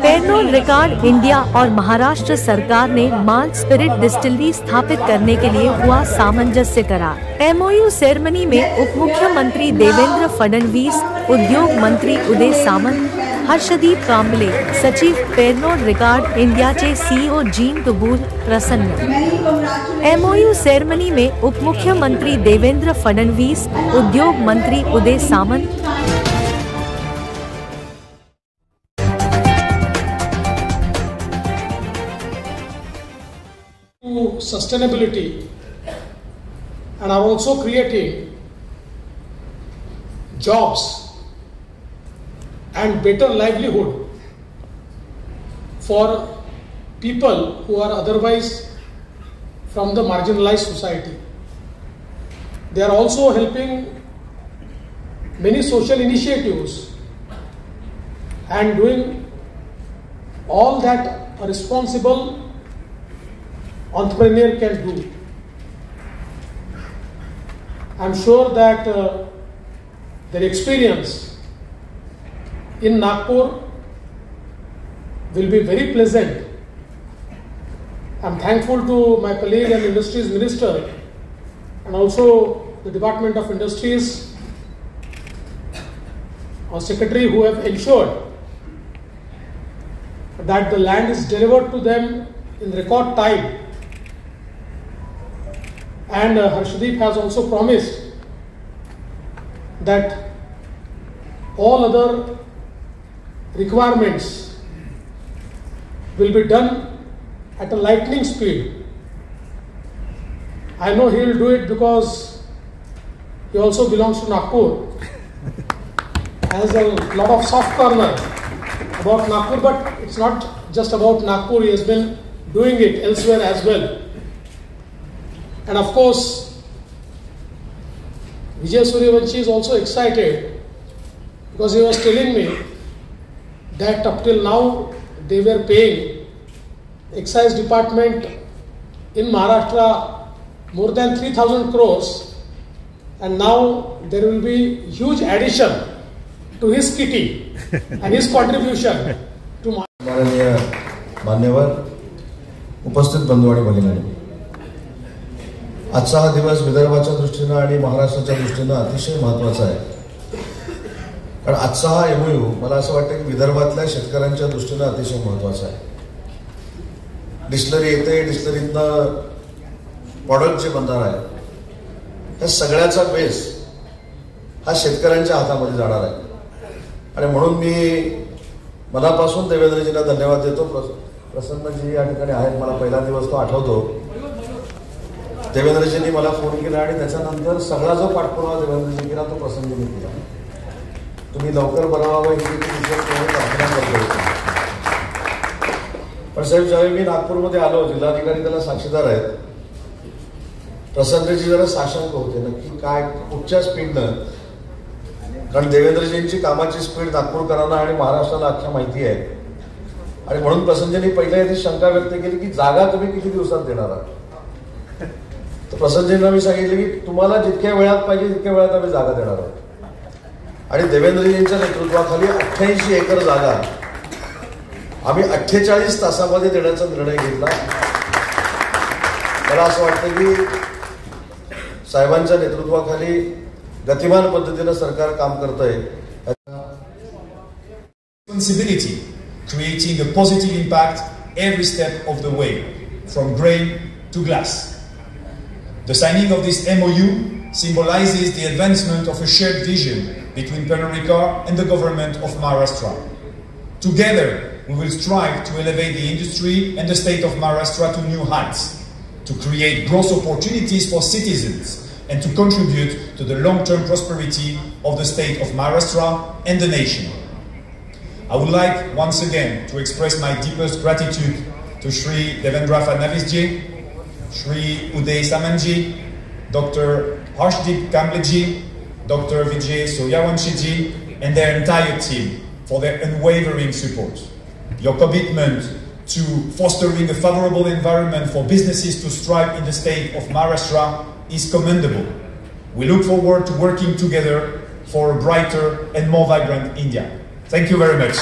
Pernod record India और महाराष्ट्र सरकार ने माल्ट स्पिरिट डिस्टिलरी स्थापित करने के लिए हुआ सामंजस्य करार। एमओयू सेरेमनी में उप मुख्यमंत्री देवेंद्र फडणवीस, उद्योग मंत्री उदय सामंत, हर्षदीप कांबळे, सचिव पेरनोड रिकॉर्ड इंडियाचे सीईओ जीन कपूर प्रसन्न। एमओयू सेरेमनी में उप मुख्यमंत्री देवेंद्र फडणवीस, उद्योग मंत्री Uday Samant, sustainability and are also creating jobs and better livelihood for people who are otherwise from the marginalized society. They are also helping many social initiatives and doing all that a responsible entrepreneur can do. I am sure that their experience in Nagpur will be very pleasant. I am thankful to my colleague and Industries Minister and also the Department of Industries, our Secretary, who have ensured that the land is delivered to them in record time. And Harshdeep has also promised that all other requirements will be done at a lightning speed. I know he will do it because he also belongs to Nagpur, has a lot of soft corner about Nagpur, but it's not just about Nagpur, he has been doing it elsewhere as well. And of course, Vijay Suryavanshi is also excited because he was telling me that up till now they were paying excise department in Maharashtra more than 3,000 crores, and now there will be huge addition to his kitty and his contribution to मान्यवर उपस्थित बंधू आणि भगिनींनो, आजचा हा दिवस विदर्भाच्या दृष्टीने आणि महाराष्ट्राच्या दृष्टीने अतिशय महत्त्वाचा आहे. कारण आजचा हा एमओयू मला असं वाटतं की विदर्भातल्या शेतकऱ्यांच्या दृष्टीने अतिशय महत्त्वाचा आहे. डिस्टिलरी येते, डिस्टिलरीतनं प्रॉडक्ट जे बनणार आहे त्या सगळ्याचा बेस हा शेतकऱ्यांच्या हातामध्ये जाणार आहे. आणि म्हणून मी मनापासून देवेंद्रजींना धन्यवाद देतो. प्रसन्नजी या ठिकाणी आहेत, मला पहिला दिवस तो आठवतो. देवेंद्रजींनी मला फोन केला आणि त्याच्यानंतर सगळा जो पाठपुरावा देवेंद्रजी केला तो प्रसन्नजींनी केला. तुम्ही लवकर बरं व्हावं ही प्रार्थना करतो. पण साहेब, ज्यावेळी मी नागपूरमध्ये आलो, जिल्हाधिकारी त्याला साक्षीदार आहेत, प्रसन्नजी जरा साशंक होते नक्की काय कुठच्या स्पीडनं. कारण देवेंद्रजींची कामाची स्पीड नागपूरकरांना आणि महाराष्ट्राला अख्ख्या माहिती आहे. आणि म्हणून प्रसन्नजींनी पहिल्या याची शंका व्यक्त केली की जागा तुम्ही किती दिवसात देणार आहात. तर प्रसन्नजींना मी सांगितलं की तुम्हाला जितक्या वेळात पाहिजे तितक्या वेळात आम्ही जागा देणार आहोत. आणि देवेंद्रजींच्या नेतृत्वाखाली 88 एकर जागा आम्ही 48 तासामध्ये देण्याचा निर्णय घेतला. मला असं वाटतं की साहेबांच्या नेतृत्वाखाली गतिमान पद्धतीने सरकार काम करतंय. Responsibility, creating a positive impact every step of the way, from grain to glass. The signing of this MOU symbolizes the advancement of a shared vision between Pernod Ricard and the government of Maharashtra. Together, we will strive to elevate the industry and the state of Maharashtra to new heights, to create growth opportunities for citizens, and to contribute to the long-term prosperity of the state of Maharashtra and the nation. I would like once again to express my deepest gratitude to Shri Devendra Fadnavis ji, Shri Uday Samanji, Dr. Harshdeep Kambleji, Dr. Vijay Suryavanshi ji, and their entire team for their unwavering support. Your commitment to fostering a favorable environment for businesses to strive in the state of Maharashtra is commendable. We look forward to working together for a brighter and more vibrant India. Thank you very much.